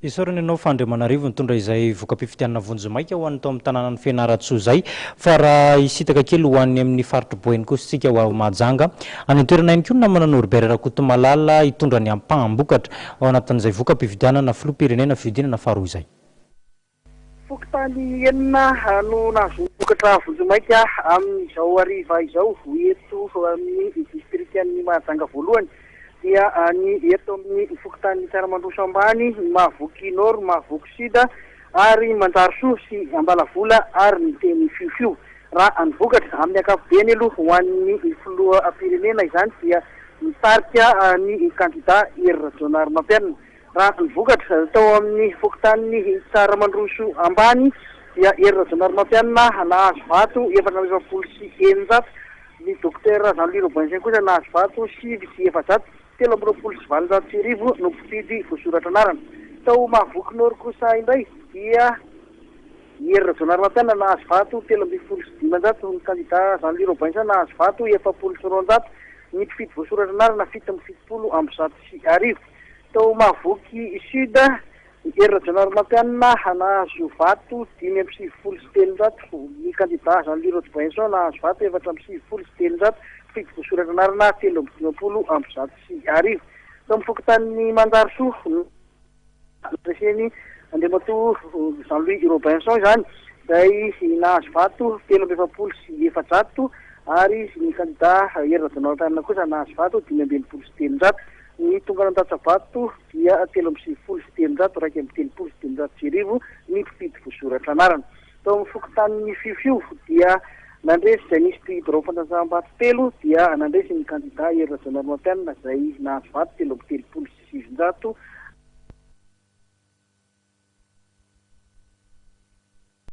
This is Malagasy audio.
Isorana ianao fa Andriamanarivo nitondra izay voka-pifitianana vonjomaika ho an'ny tao amin'ny tanànan'ny Fianaratsoa izay fa raha isitaka kely ho an'ny amin'ny faritra Boeny kosa isika ho Mahajanga any an-toerana ihany koa namana Norbert Rakotomalala hitondra ny ampaham-bokatra ao anatin'izay voka-pifidianana filoham-pirenena fidinana faharoa izay. Fokontany enina no nahazo-bokatra vonjomaika amin'izao hariva izao eto amin'ny distrikan'ny Mahajanga voalohany dia ny eto amin'ny fokontany Tsaramaroso ambany, Mahavoky Nord, Mahavoky Sud ary Manjarisoa sy Ambalavola ary ny teny Fiofio. Raha ny vokatra amin'ny ankapobeny aloha ho an'ny filoham-pirenena izany dia mitarika ny kandida Hery Rajaonarimampianina. Raha ny vokatra tao amin'ny fokontany Tsaramaroso ambany dia Hery Rajaonarimampianina nahazo vato 480 ny dokotera Jean-Louis Robinsin kosa nahazo vato 700 telo amby roapolo sy valonjato sy arivo no mpifidy voasoratra anarana. Tao Mahavoky Nord kosa indray dia Hery Rajaonarimampianina nahazo vato 315 ny kandida Jean-Louis Robinsin nahazo vato 700 ny mpifidy voasoratra anarana 770 amby zato sy arivo. Tao Mahavoky Sud Hery Rajaonarimampianina nahazo vato 570 ny kandida Jean-Louis Robinsin nahazo vato 470 mpifidy voasoratra anarana 320 amby zato sy arivo. Tao amin'ny fokontany Manjarisoa reseny Andriamatoa Jean-Louis Robinsin izany izay nahazo vato 370 sy 700 ary ny kandida Hery Rajaonarimampianina kosa nahazo vato 520 sy 300. Ny tonga nandatsavato dia 370 sy 300 raiky amby 30 sy 300 sy arivo ny mpifidy voasoratra anarana. Tao amin'ny fokontany Fiofio dia nandresy izay nisy birao fantanjaham-bato telo dia nandresy ny kandida Hery Rajaonarimampianina izay nahazo vato 330 sy 700